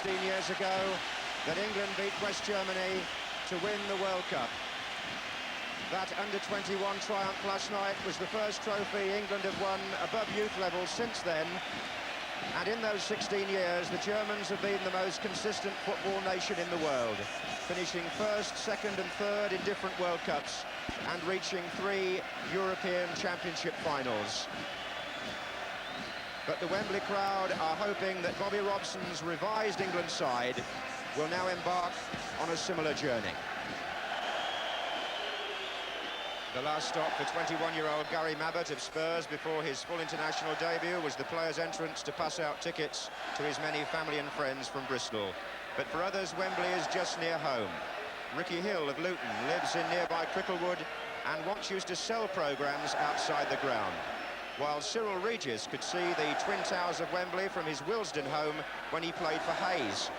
16 years ago that England beat West Germany to win the World Cup. That under-21 triumph last night was the first trophy England have won above youth level since then. And in those 16 years, the Germans have been the most consistent football nation in the world, finishing first, second and third in different World Cups and reaching 3 European Championship finals. But the Wembley crowd are hoping that Bobby Robson's revised England side will now embark on a similar journey. The last stop for 21-year-old Gary Mabbutt of Spurs before his full international debut was the players' entrance to pass out tickets to his many family and friends from Bristol. But for others, Wembley is just near home. Ricky Hill of Luton lives in nearby Cricklewood and once used to sell programmes outside the ground, while Cyril Regis could see the Twin Towers of Wembley from his Willesden home when he played for Hayes.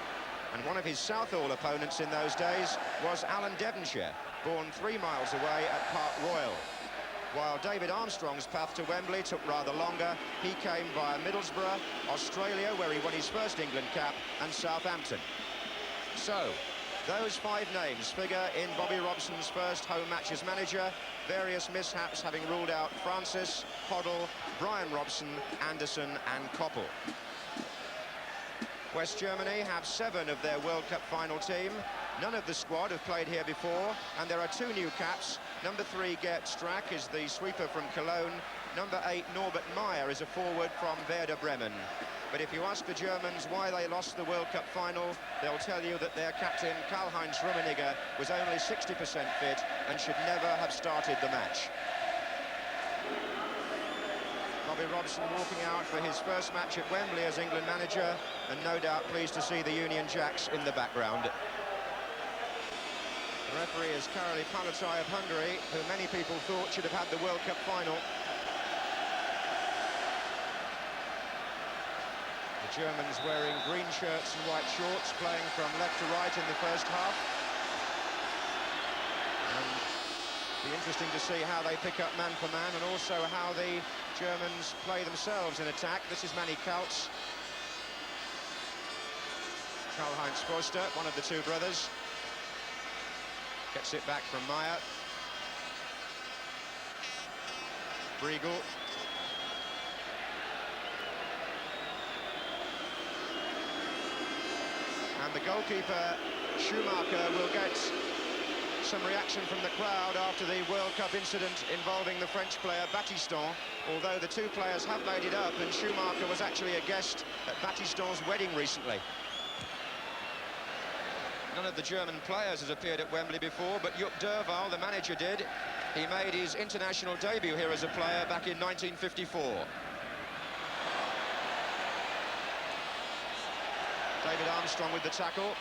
And one of his Southall opponents in those days was Alan Devonshire, born 3 miles away at Park Royal. While David Armstrong's path to Wembley took rather longer, he came via Middlesbrough, Australia, where he won his first England cap, and Southampton. So, those 5 names figure in Bobby Robson's first home match as manager, various mishaps having ruled out Francis, Hoddle, Brian Robson, Anderson and Koppel. West Germany have 7 of their World Cup final team. None of the squad have played here before, and there are 2 new caps. Number 3, Gert Strack, is the sweeper from Cologne. Number 8, Norbert Meyer, is a forward from Werder Bremen. But if you ask the Germans why they lost the World Cup final, they'll tell you that their captain, Karl-Heinz Rummenigge, was only 60% fit and should never have started the match. Bobby Robson walking out for his first match at Wembley as England manager, and no doubt pleased to see the Union Jacks in the background. The referee is Karli Palatai of Hungary, who many people thought should have had the World Cup final. The Germans wearing green shirts and white shorts, playing from left to right in the first half. And it'll be interesting to see how they pick up man for man, and also how the Germans play themselves in attack. This is Manny Kautz. Karl-Heinz Foster, one of the 2 brothers. Gets it back from Meyer. Briegel. And the goalkeeper, Schumacher, will get some reaction from the crowd after the World Cup incident involving the French player Battiston, although the 2 players have made it up, and Schumacher was actually a guest at Battiston's wedding recently. None of the German players has appeared at Wembley before, but Jupp Derval, the manager, did. He made his international debut here as a player back in 1954. David Armstrong with the tackle.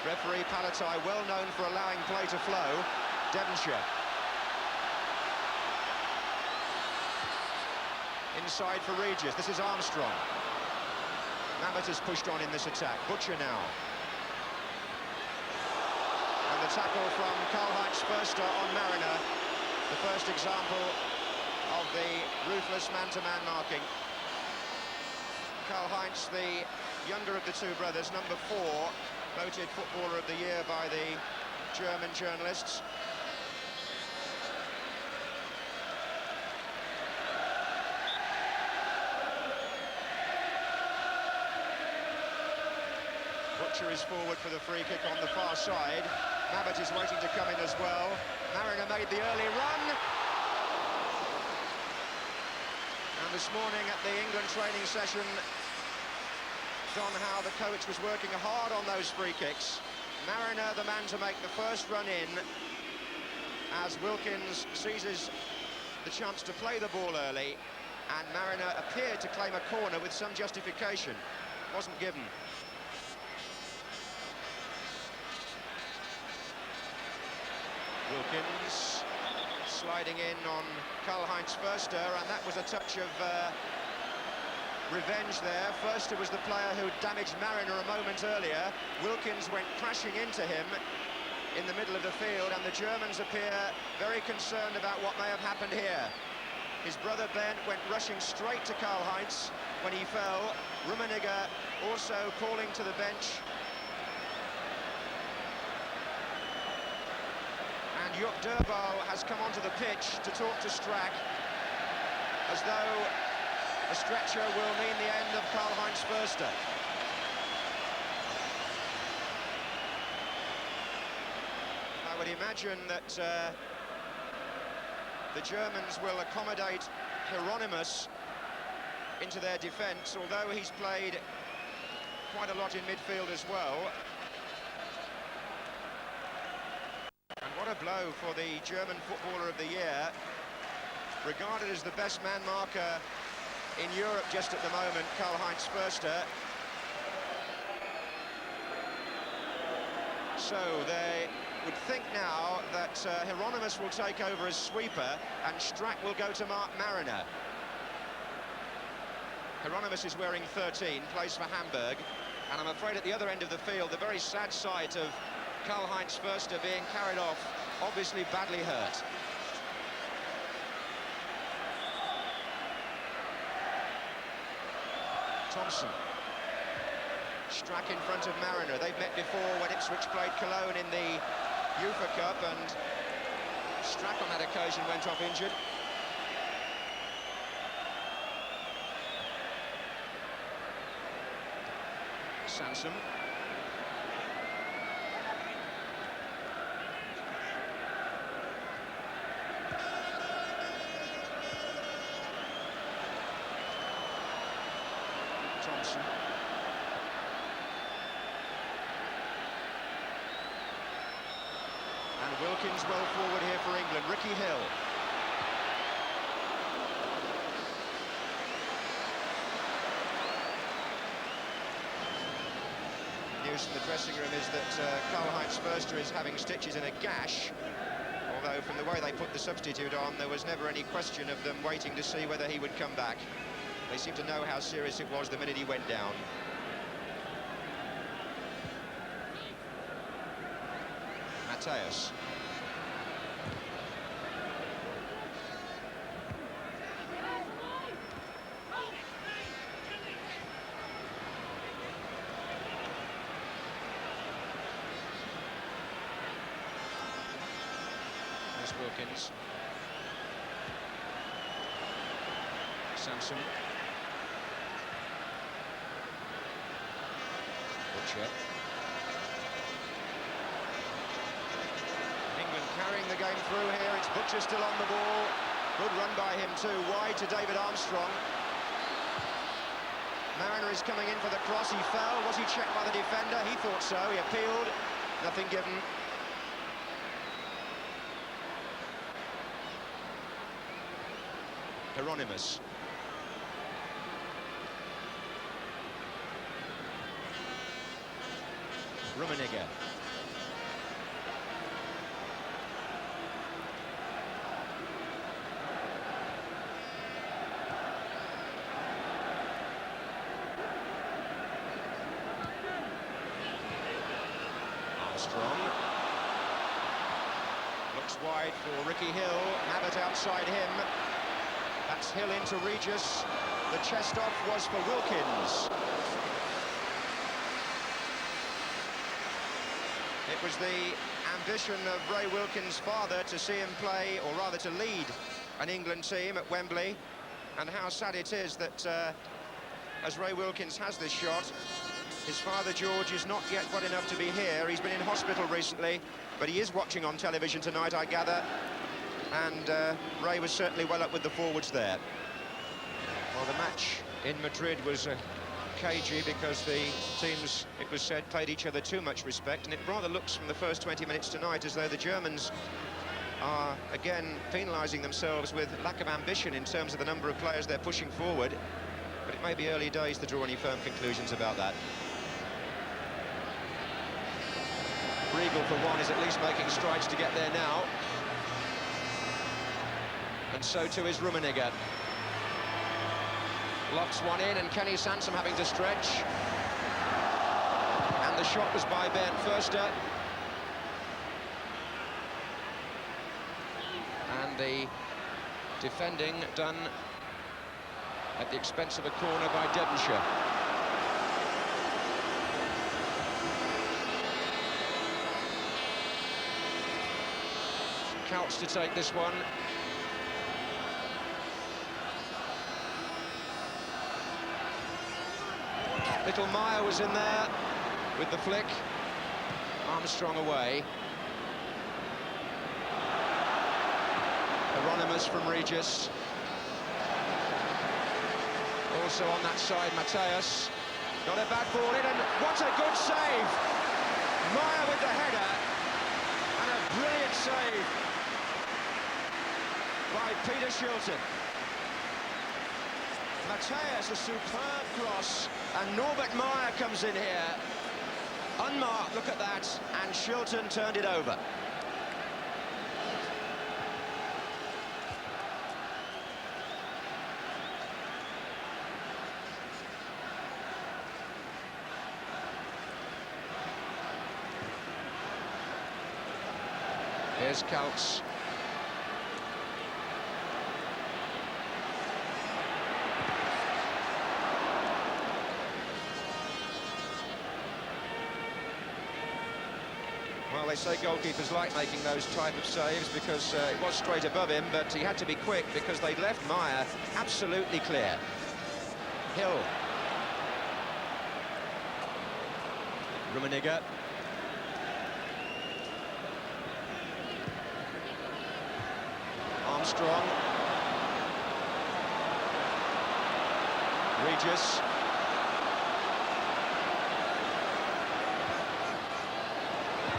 Referee Palatai, well known for allowing play to flow. Devonshire. Inside for Regis. This is Armstrong. Mabbutt has pushed on in this attack. Butcher now. And the tackle from Karl-Heinz Foster on Mariner. The first example of the ruthless man-to-man marking. Karl-Heinz, the younger of the 2 brothers, number 4, voted Footballer of the Year by the German journalists. Butcher is forward for the free kick on the far side. Mabbutt is waiting to come in as well. Mariner made the early run. And this morning at the England training session, Don Howe, the coach, was working hard on those free kicks. Mariner, the man to make the first run in, as Wilkins seizes the chance to play the ball early, and Mariner appeared to claim a corner with some justification. Wasn't given. Wilkins sliding in on Karl-Heinz Foster, and that was a touch of revenge there. Foster was the player who damaged Mariner a moment earlier. Wilkins went crashing into him in the middle of the field, and the Germans appear very concerned about what may have happened here. His brother Ben went rushing straight to Karl-Heinz, when he fell. Rummenigge also calling to the bench. And Joop Durbal has come onto the pitch to talk to Strack, as though a stretcher will mean the end of Karl-Heinz Rummenigge. I would imagine that the Germans will accommodate Hieronymus into their defence, although he's played quite a lot in midfield as well. And what a blow for the German Footballer of the Year, regarded as the best man marker in Europe just at the moment, Karl-Heinz Rummenigge. So they would think now that Hieronymus will take over as sweeper and Strack will go to Mark Mariner. Hieronymus is wearing 13, plays for Hamburg, and I'm afraid at the other end of the field, the very sad sight of Karl-Heinz Rummenigge being carried off, obviously badly hurt. Thompson. Strack in front of Mariner. They've met before when Ipswich played Cologne in the UEFA Cup, and Strack on that occasion went off injured. Sansom. Thompson. And Wilkins well forward here for England. Ricky Hill. News from the dressing room is that Karl-Heinz Rummenigge is having stitches in a gash, although from the way they put the substitute on, there was never any question of them waiting to see whether he would come back. They seemed to know how serious it was the minute he went down. Mateus. There's Wilkins. Sansom. Butcher. England carrying the game through here. It's Butcher still on the ball. Good run by him too, wide to David Armstrong. Mariner is coming in for the cross. He fell. Was he checked by the defender? He thought so. He appealed. Nothing given. Hieronymus. Rummenigge. Armstrong. Looks wide for Ricky Hill. Mabbutt outside him. That's Hill into Regis. The chest off was for Wilkins. It was the ambition of Ray Wilkins' father to see him play, or rather to lead an England team at Wembley. And how sad it is that as Ray Wilkins has this shot, his father George is not yet got enough to be here. He's been in hospital recently, but he is watching on television tonight, I gather. And Ray was certainly well up with the forwards there. Well, the match in Madrid was cagey because the teams, it was said, played each other too much respect, and it rather looks from the first 20 minutes tonight as though the Germans are again penalising themselves with lack of ambition in terms of the number of players they're pushing forward, but it may be early days to draw any firm conclusions about that. Riegel, for one, is at least making strides to get there now, and so too is Rummenigge. Locks one in, and Kenny Sansom having to stretch. And the shot was by Bernd Förster. And the defending done at the expense of a corner by Devonshire. Couch to take this one. Little Meyer was in there with the flick. Armstrong away. Hieronymus from Regis. Also on that side, Mateus. Got a bad ball in, and what a good save! Meyer with the header, and a brilliant save by Peter Shilton. Mateus, a superb cross, and Norbert Meyer comes in here. Unmarked, look at that, and Shilton turned it over. Here's Kaltz. Well, they say goalkeepers like making those type of saves because it was straight above him, but he had to be quick because they'd left Meyer absolutely clear. Hill. Rummenigge. Armstrong. Regis.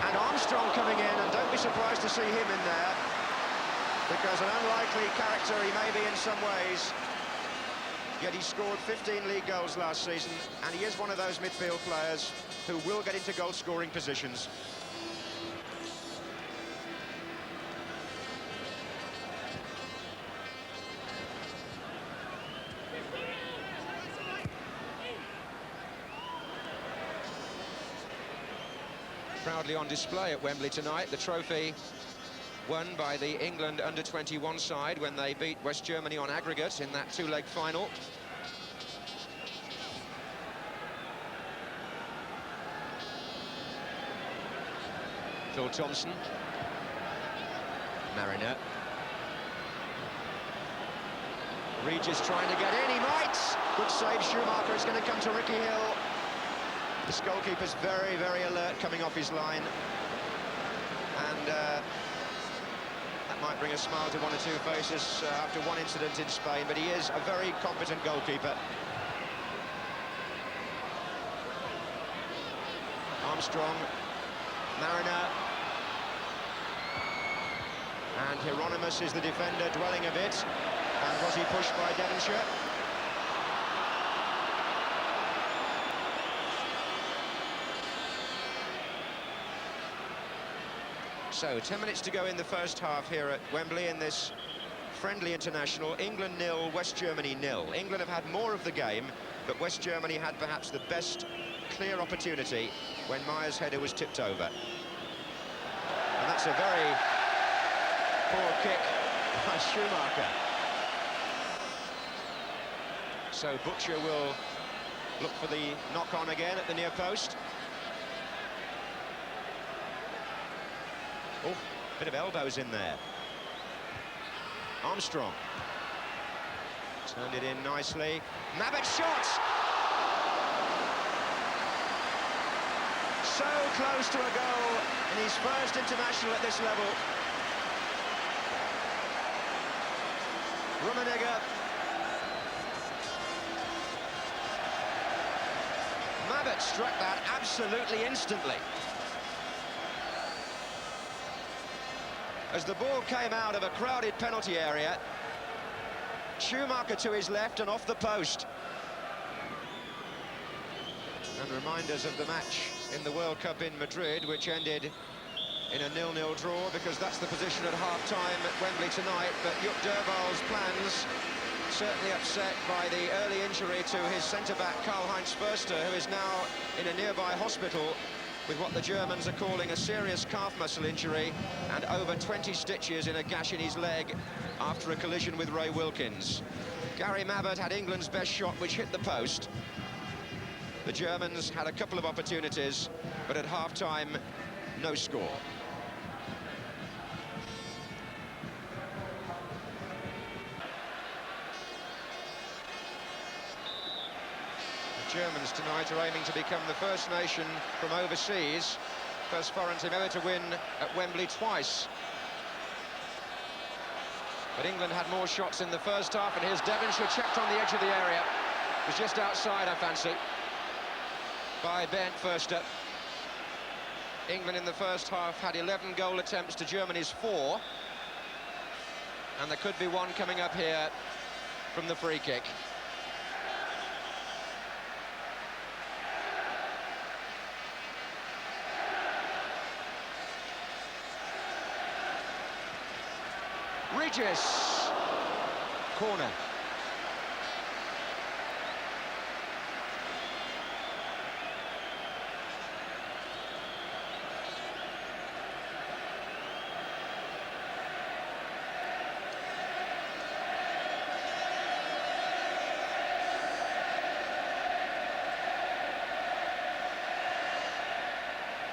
And Armstrong coming in, and don't be surprised to see him in there, because an unlikely character he may be in some ways, yet he scored 15 league goals last season, and he is one of those midfield players who will get into goal-scoring positions. Proudly on display at Wembley tonight, the trophy won by the England under-21 side when they beat West Germany on aggregate in that two-leg final. Phil Thompson. Mariner. Regis trying to get in, he might! Good save, Schumacher. It's going to come to Ricky Hill. This goalkeeper's very, very alert coming off his line. And that might bring a smile to one or two faces after one incident in Spain, but he is a very competent goalkeeper. Armstrong, Mariner. And Hieronymus is the defender, dwelling a bit. And was he pushed by Devonshire? So, 10 minutes to go in the first half here at Wembley in this friendly international. England 0, West Germany 0. England have had more of the game, but West Germany had perhaps the best clear opportunity when Meyer's header was tipped over. And that's a very poor kick by Schumacher. So Butcher will look for the knock-on again at the near post. Oh, bit of elbows in there. Armstrong. Turned it in nicely. Mabbutt shot! So close to a goal in his first international at this level. Rummenigge. Mabbutt struck that absolutely instantly. As the ball came out of a crowded penalty area, Schumacher to his left and off the post. And reminders of the match in the World Cup in Madrid, which ended in a 0-0 draw, because that's the position at half-time at Wembley tonight. But Juk Derval's plans certainly upset by the early injury to his centre-back, Karl-Heinz Rummenigge, who is now in a nearby hospital with what the Germans are calling a serious calf muscle injury and over 20 stitches in a gash in his leg after a collision with Ray Wilkins. Gary Mabbutt had England's best shot, which hit the post. The Germans had a couple of opportunities, but at half-time, no score. Germans tonight are aiming to become the first nation from overseas, first foreign team ever to win at Wembley twice. But England had more shots in the first half, and here's Devonshire checked on the edge of the area. It was just outside, I fancy, by Bernd Förster. England in the first half had 11 goal attempts to Germany's 4, and there could be one coming up here from the free kick. Regis, corner.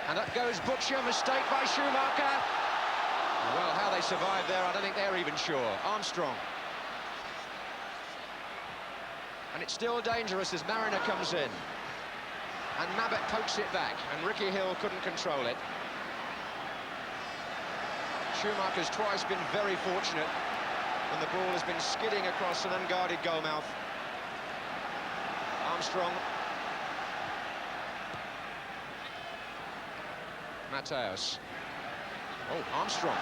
And up goes Butcher, mistake by Schumacher. Well, how they survived there, I don't think they're even sure. Armstrong. And it's still dangerous as Mariner comes in. And Mabbutt pokes it back, and Ricky Hill couldn't control it. Schumacher's twice been very fortunate when the ball has been skidding across an unguarded goalmouth. Armstrong. Mateus. Oh, Armstrong.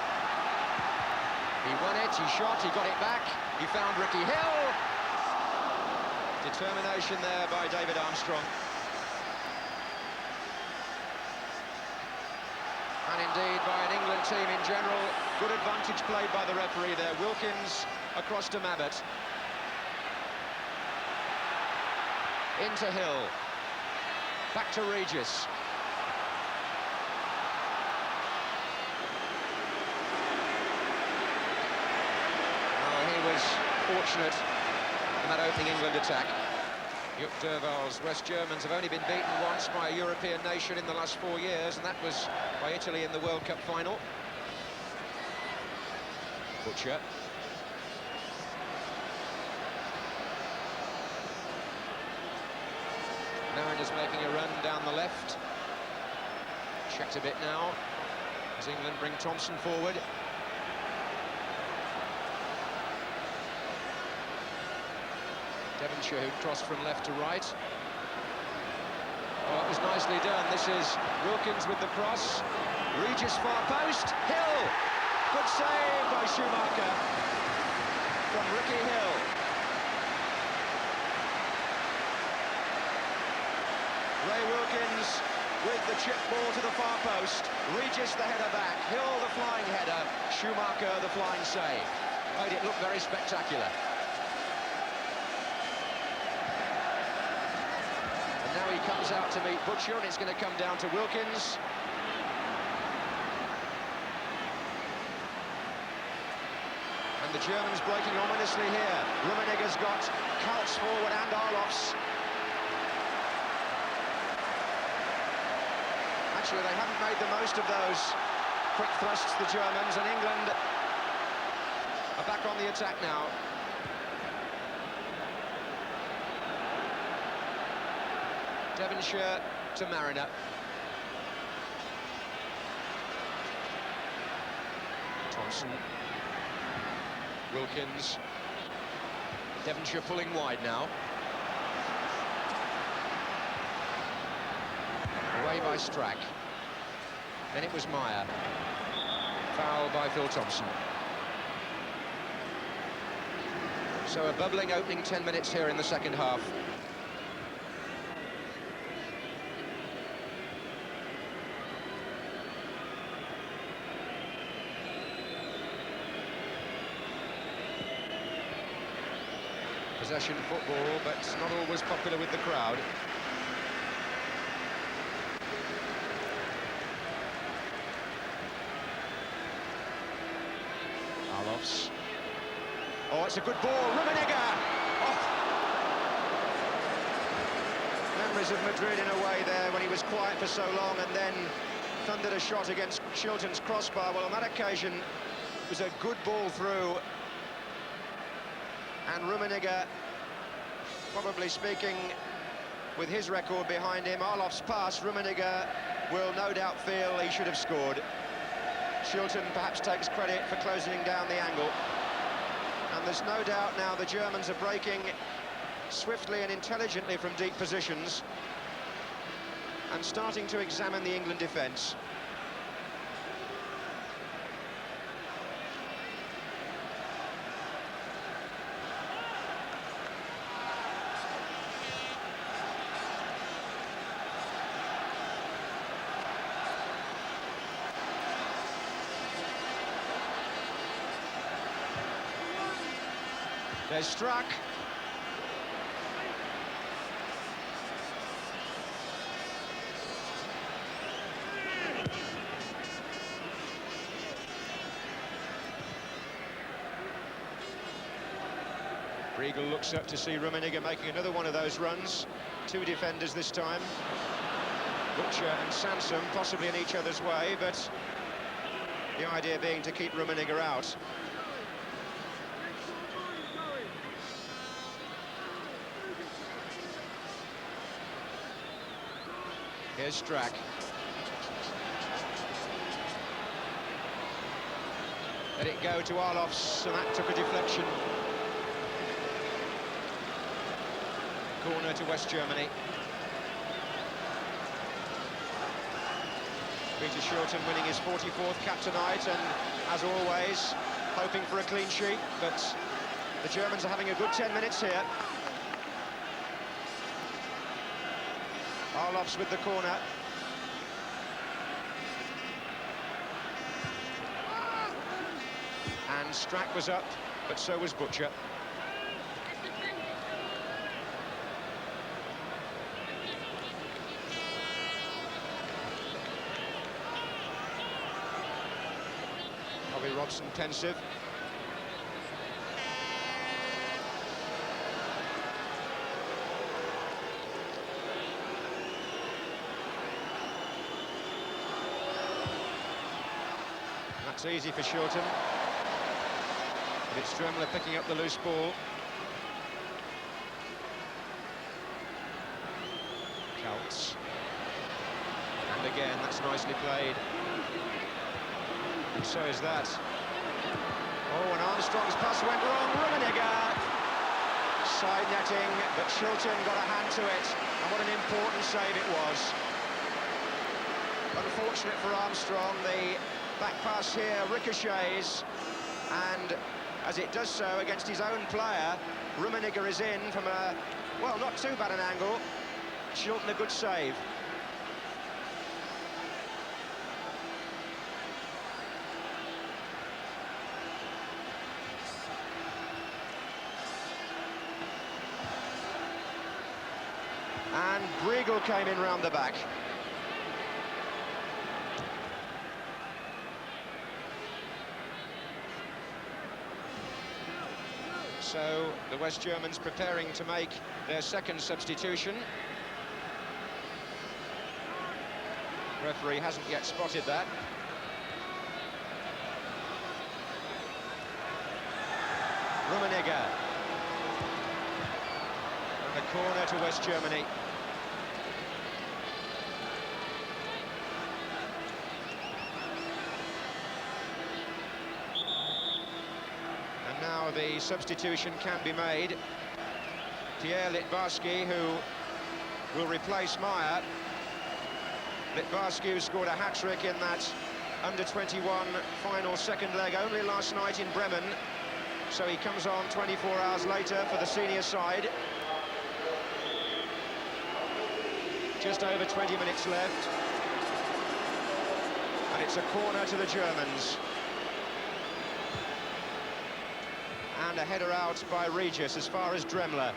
He won it, he shot, he got it back, he found Ricky Hill. Determination there by David Armstrong. And indeed by an England team in general. Good advantage played by the referee there. Wilkins across to Mabbutt. Into Hill. Back to Regis. Fortunate in that opening England attack. Jupp Derval's West Germans have only been beaten once by a European nation in the last 4 years, and that was by Italy in the World Cup final. Butcher. Mariner's making a run down the left. Checked a bit now as England bring Thompson forward. Devonshire, who crossed from left to right. Oh, it was nicely done. This is Wilkins with the cross. Regis far post. Hill! Good save by Schumacher from Ricky Hill. Ray Wilkins with the chip ball to the far post. Regis the header back. Hill the flying header. Schumacher the flying save. Made it look very spectacular. Now he comes out to meet Butcher, and it's going to come down to Wilkins. And the Germans breaking ominously here. Rummenigge's got Kaltz forward and Arlofs. Actually, they haven't made the most of those quick thrusts, the Germans, and England are back on the attack now. Devonshire to Mariner. Thompson. Wilkins. Devonshire pulling wide now. Away by Strack. Then it was Meyer. Foul by Phil Thompson. So a bubbling opening 10 minutes here in the second half. Possession football, but not always popular with the crowd. Arlofs. Oh, it's a good ball, Rummenigge! Oh. Memories of Madrid in a way there, when he was quiet for so long and then thundered a shot against Shilton's crossbar. Well, on that occasion, it was a good ball through. And Rummenigge, probably speaking with his record behind him, Arlofs' pass, Rummenigge will no doubt feel he should have scored. Shilton perhaps takes credit for closing down the angle. And there's no doubt now the Germans are breaking swiftly and intelligently from deep positions and starting to examine the England defence. There's Strack. Briegel looks up to see Rummenigge making another one of those runs. Two defenders this time. Butcher and Sansom possibly in each other's way, but the idea being to keep Rummenigge out. Here's Strack. Let it go to Arlofs, and that took a deflection. Corner to West Germany. Peter Shilton winning his 44th cap tonight, and as always, hoping for a clean sheet, but the Germans are having a good 10 minutes here. Arlofs with the corner. And Strack was up, but so was Butcher. Bobby Robson pensive. That's easy for Shilton. But it's Dremler picking up the loose ball. Counts. And again, that's nicely played. And so is that. Oh, and Armstrong's pass went wrong. Rummenigge. Side netting, but Shilton got a hand to it. And what an important save it was. Unfortunate for Armstrong, the back pass here ricochets, and as it does so against his own player, Rummenigge is in from a, well, not too bad an angle. Shilton a good save. And Briegel came in round the back. So the West Germans preparing to make their second substitution. Referee hasn't yet spotted that. Rummenigge. And the corner to West Germany. Now the substitution can be made. Pierre Littbarski, who will replace Meyer. Littbarski, who scored a hat-trick in that under-21 final second leg only last night in Bremen. So he comes on 24 hours later for the senior side. Just over 20 minutes left. And it's a corner to the Germans. And a header out by Regis as far as Dremler.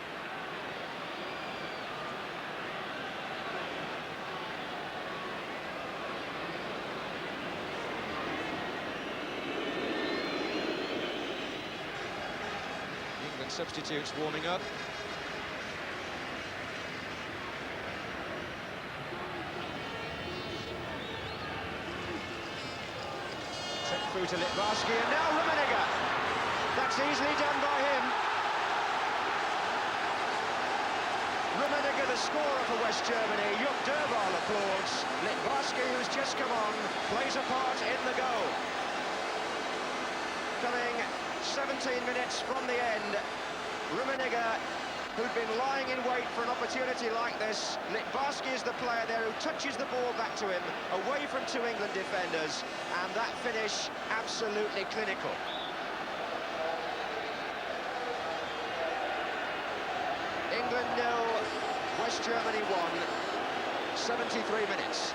England substitutes warming up. Sent through to Littbarski, and now Rummenigge. That's easily done by him. Rummenigge, the scorer for West Germany. Jupp Derval applauds. Littbarski, who's just come on, plays a part in the goal. Coming 17 minutes from the end, Rummenigge, who'd been lying in wait for an opportunity like this. Littbarski is the player there who touches the ball back to him, away from two England defenders, and that finish absolutely clinical. England 0, West Germany 1, 73 minutes.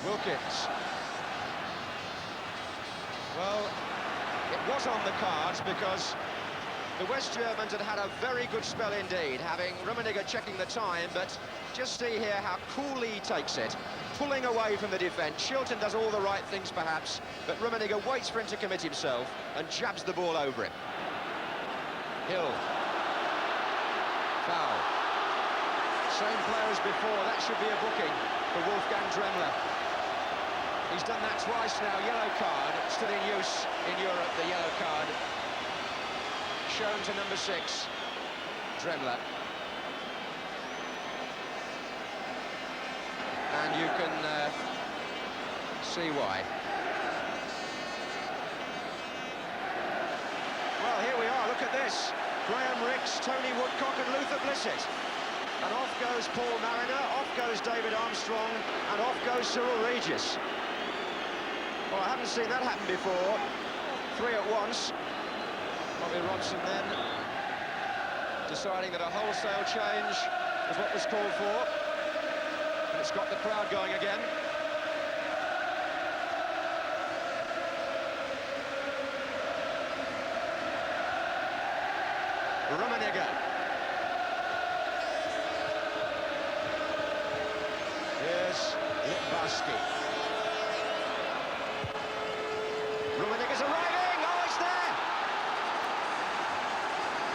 Wilkins. Well, it was on the cards because the West Germans had had a very good spell indeed, having Rummenigge checking the time, but just see here how coolly he takes it, pulling away from the defence. Shilton does all the right things perhaps, but Rummenigge waits for him to commit himself and jabs the ball over him. Hill. Foul. Same player as before, that should be a booking for Wolfgang Dremmler. He's done that twice now, yellow card, still in use in Europe, the yellow card. Shown to number 6, Dremmler. And you can see why. Well, here we are, look at this. Graham Rix, Tony Woodcock and Luther Blissett. And off goes Paul Mariner, off goes David Armstrong, and off goes Cyril Regis. Well, I haven't seen that happen before. 3 at once. Bobby Robson then deciding that a wholesale change was what was called for. And it's got the crowd going again. Rummenigge. Here's Littbarski. Rummenigge's arriving! Oh, it's there!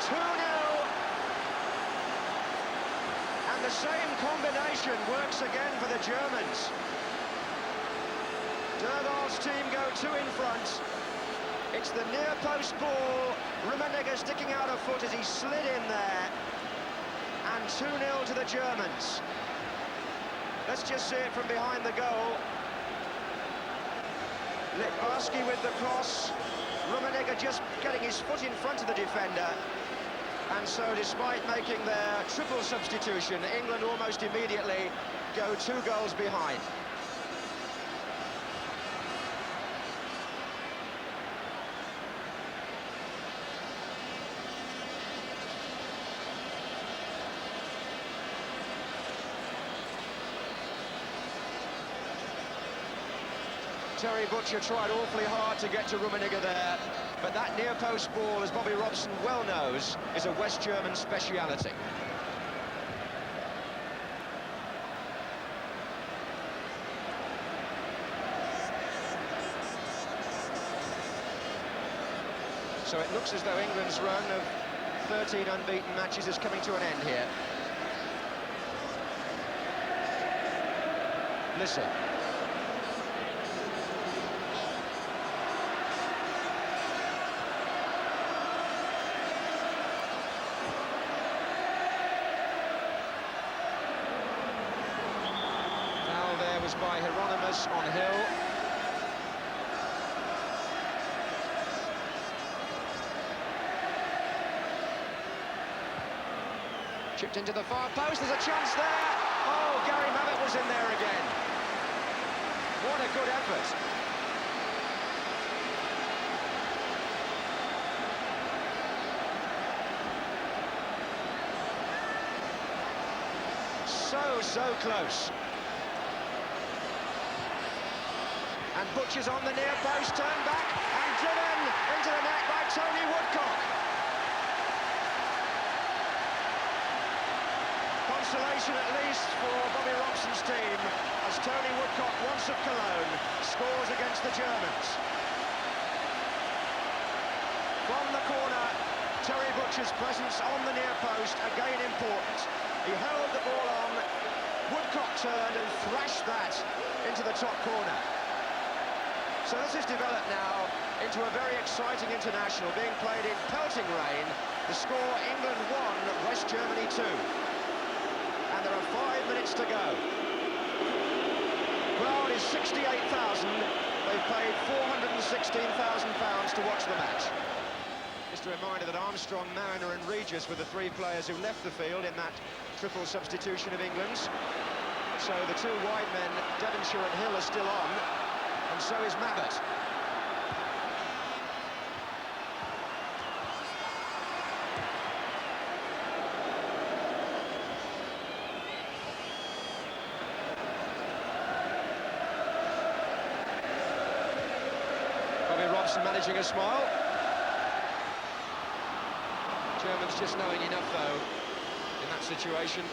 2-0. And the same combination works again for the Germans. Derval's team go 2 in front. It's the near post ball. Rummenigge sticking out a foot as he slid in there. And 2-0 to the Germans. Let's just see it from behind the goal. Littbarski with the cross. Rummenigge just getting his foot in front of the defender. And so, despite making their triple substitution, England almost immediately go 2 goals behind. Terry Butcher tried awfully hard to get to Rummenigge there, but that near post ball, as Bobby Robson well knows, is a West German speciality. So it looks as though England's run of 13 unbeaten matches is coming to an end here. Blissett. Was by Hieronymus on Hill. Chipped into the far post, there's a chance there. Oh, Gary Mabbutt was in there again. What a good effort. So close. And Butcher's on the near post, turned back and driven into the net by Tony Woodcock. consolation at least for Bobby Robson's team as Tony Woodcock, once at Cologne, scores against the Germans. From the corner, Terry Butcher's presence on the near post, again important. He held the ball on, Woodcock turned and thrashed that into the top corner. So this has developed now into a very exciting international being played in pelting rain. The score, England 1, West Germany 2. And there are 5 minutes to go. Crowd is 68,000. They've paid £416,000 to watch the match. Just a reminder that Armstrong, Mariner and Regis were the 3 players who left the field in that triple substitution of England's. So the 2 wide men, Devonshire and Hill, are still on, and so is Mabbutt. Bobby Robson managing a smile. Germans just knowing enough, though, in that situation.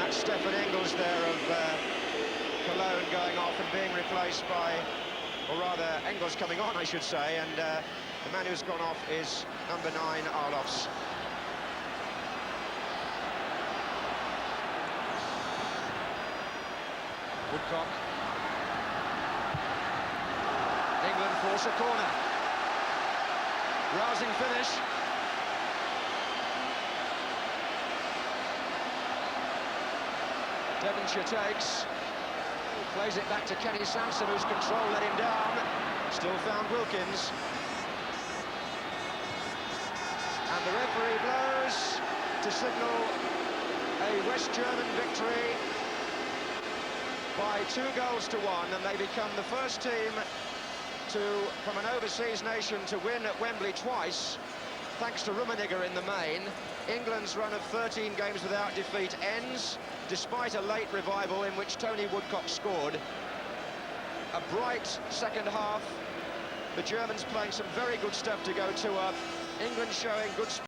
Stefan Engels there of Cologne going off and being replaced by, or rather, Engels coming on, I should say, and the man who's gone off is number 9, Arlofs. Woodcock. England force a corner. Rousing finish. Devonshire takes, plays it back to Kenny Sansom, whose control let him down. Still found Wilkins. And the referee blows to signal a West German victory by 2-1, and they become the first team from an overseas nation to win at Wembley twice, thanks to Rummenigge in the main. England's run of 13 games without defeat ends despite a late revival in which Tony Woodcock scored. A bright second half. The Germans playing some very good stuff to go 2 up. England showing good spirit.